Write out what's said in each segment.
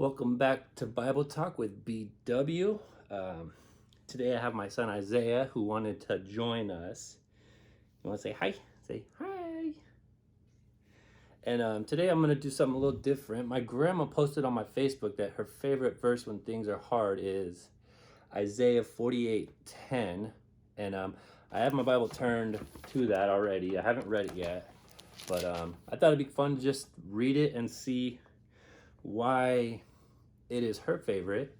Welcome back to Bible Talk with BW. Today I have my son Isaiah who wanted to join us. You want to say hi? Say hi. And today I'm going to do something a little different. My grandma posted on my Facebook that her favorite verse when things are hard is Isaiah 48:10. And I have my Bible turned to that already. I haven't read it yet, but I thought it'd be fun to just read it and see why it is her favorite.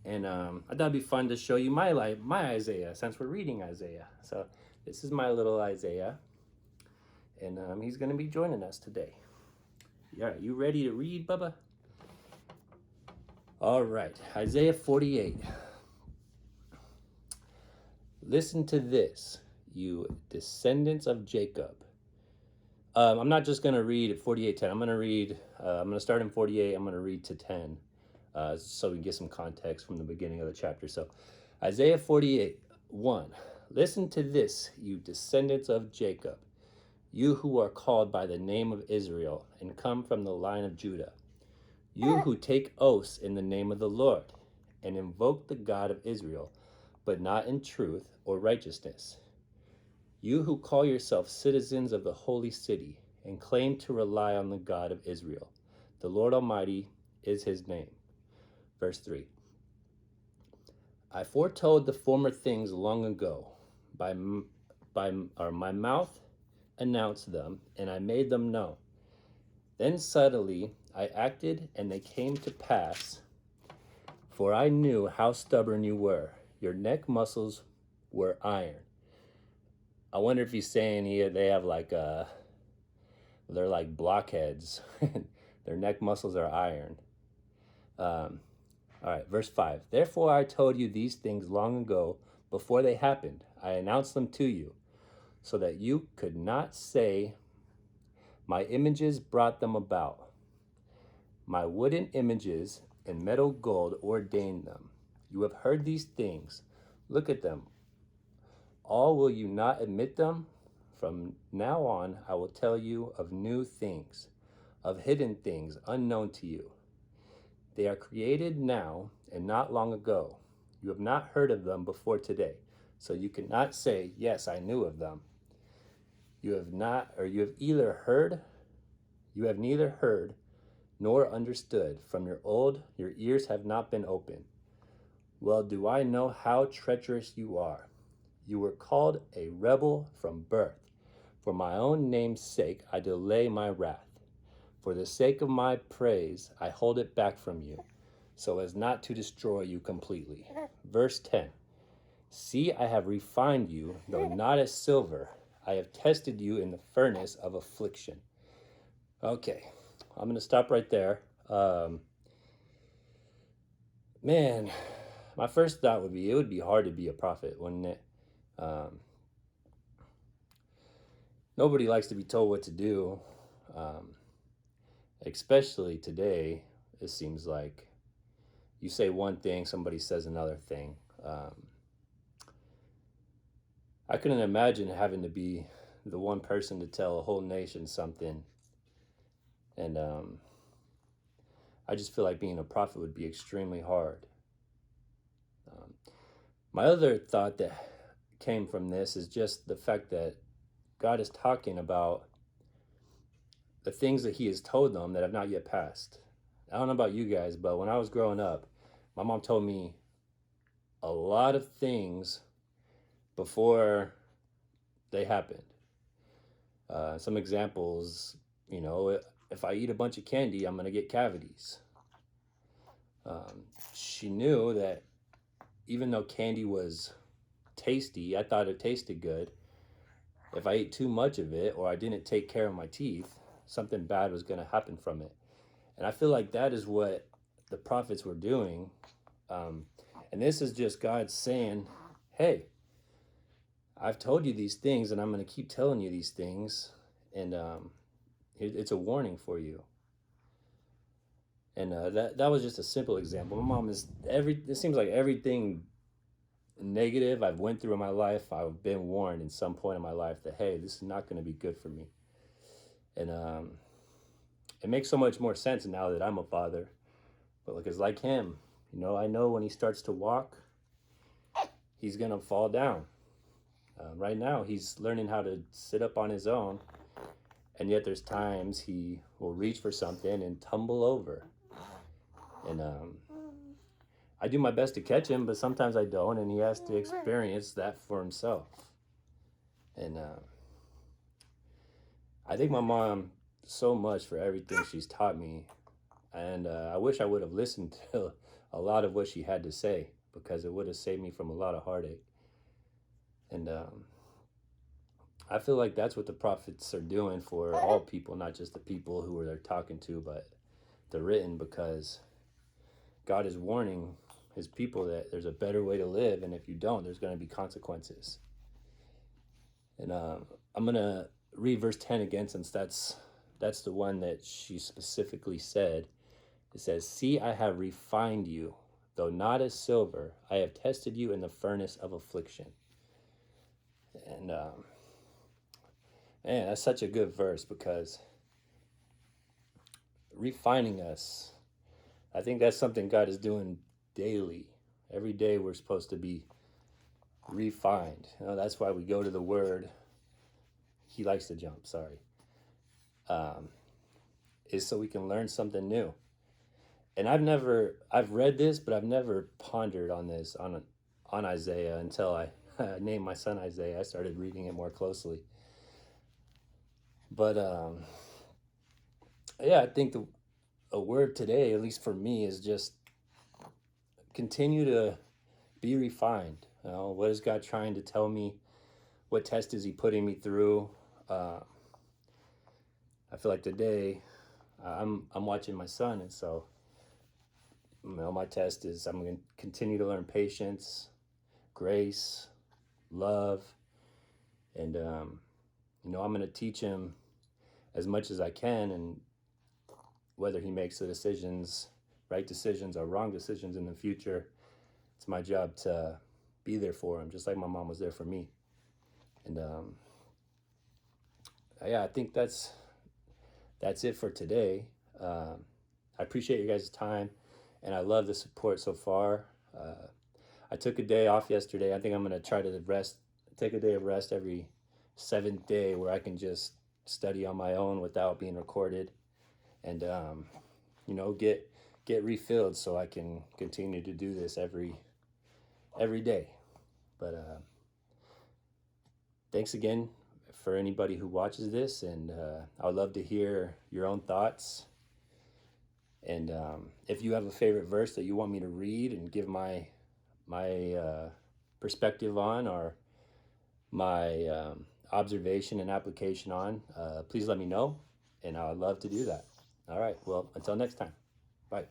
And I thought it'd be fun to show you my Isaiah, since we're reading Isaiah. So this is my little Isaiah, and he's going to be joining us today. Yeah, you ready to read, Bubba? All right, Isaiah 48. Listen to this, you descendants of Jacob. I'm not just going to read at 48:10. I'm going to start in 48. I'm going to read to 10. So we can get some context from the beginning of the chapter. So Isaiah 48:1. Listen to this, you descendants of Jacob, you who are called by the name of Israel and come from the line of Judah, you who take oaths in the name of the Lord and invoke the God of Israel, but not in truth or righteousness. You who call yourself citizens of the holy city and claim to rely on the God of Israel. The Lord Almighty is his name. Verse 3. I foretold the former things long ago. My mouth announced them, and I made them known. Then suddenly I acted, and they came to pass. For I knew how stubborn you were. Your neck muscles were iron. I wonder if he's saying here they have they're like blockheads. Their neck muscles are iron. All right, verse 5. Therefore I told you these things long ago before they happened. I announced them to you so that you could not say, my images brought them about. My wooden images and metal gold ordained them. You have heard these things. Look at them. All will you not admit them? From now on, I will tell you of new things, of hidden things unknown to you. They are created now and not long ago. You have not heard of them before today, so you cannot say, yes, I knew of them. You have neither heard nor understood. From your ears have not been opened. Well, do I know how treacherous you are? You were called a rebel from birth. For my own name's sake, I delay my wrath. For the sake of my praise, I hold it back from you, so as not to destroy you completely. Verse 10. See, I have refined you, though not as silver. I have tested you in the furnace of affliction. Okay, I'm going to stop right there. Man, my first thought would be, it would be hard to be a prophet, wouldn't it? Nobody likes to be told what to do, especially today. It seems like you say one thing, somebody says another thing. I couldn't imagine having to be the one person to tell a whole nation something. And I just feel like being a prophet would be extremely hard. My other thought that came from this is just the fact that God is talking about the things that he has told them that have not yet passed. I don't know about you guys, but when I was growing up, my mom told me a lot of things before they happened. Some examples, if I eat a bunch of candy, I'm going to get cavities. She knew that even though candy was tasty, I thought it tasted good. If I ate too much of it or I didn't take care of my teeth, something bad was going to happen from it. And I feel like that is what the prophets were doing. And this is just God saying, hey, I've told you these things and I'm going to keep telling you these things. And it's a warning for you. And that was just a simple example. My mom it seems like everything negative I've went through in my life, I've been warned in some point in my life that, hey, this is not going to be good for me. And it makes so much more sense now that I'm a father. But because like him, you know, I know when he starts to walk, he's gonna fall down. Right now, he's learning how to sit up on his own, and yet there's times he will reach for something and tumble over. And I do my best to catch him, but sometimes I don't, and he has to experience that for himself. And I thank my mom so much for everything she's taught me, and I wish I would have listened to a lot of what she had to say, because it would have saved me from a lot of heartache. And I feel like that's what the prophets are doing for all people, not just the people who they're talking to, but the written, because God is warning his people that there's a better way to live, and if you don't, there's going to be consequences. And I'm going to read verse 10 again, since that's the one that she specifically said. It says, "See, I have refined you, though not as silver. I have tested you in the furnace of affliction." And man, that's such a good verse, because refining us, I think that's something God is doing daily. Every day we're supposed to be refined. You know, that's why we go to the Word. He likes to jump, sorry. Is so we can learn something new. And I've read this, but I've never pondered on this, on Isaiah, until I named my son Isaiah. I started reading it more closely. But yeah, I think a word today, at least for me, is just continue to be refined. You know, what is God trying to tell me? What test is he putting me through? I feel like today I'm watching my son, and so, you know, my test is I'm going to continue to learn patience, grace, love, and you know, I'm going to teach him as much as I can, and whether he makes the decisions, right decisions or wrong decisions in the future, it's my job to be there for him, just like my mom was there for me. And yeah, I think that's it for today. I appreciate you guys' time, and I love the support so far. I took a day off yesterday. I think I'm gonna try to take a day of rest every 7th day, where I can just study on my own without being recorded, and you know, get refilled, so I can continue to do this every day. But thanks again for anybody who watches this, and I would love to hear your own thoughts. And if you have a favorite verse that you want me to read and give my perspective on, or my observation and application on, please let me know, and I would love to do that. All right, well, until next time, bye.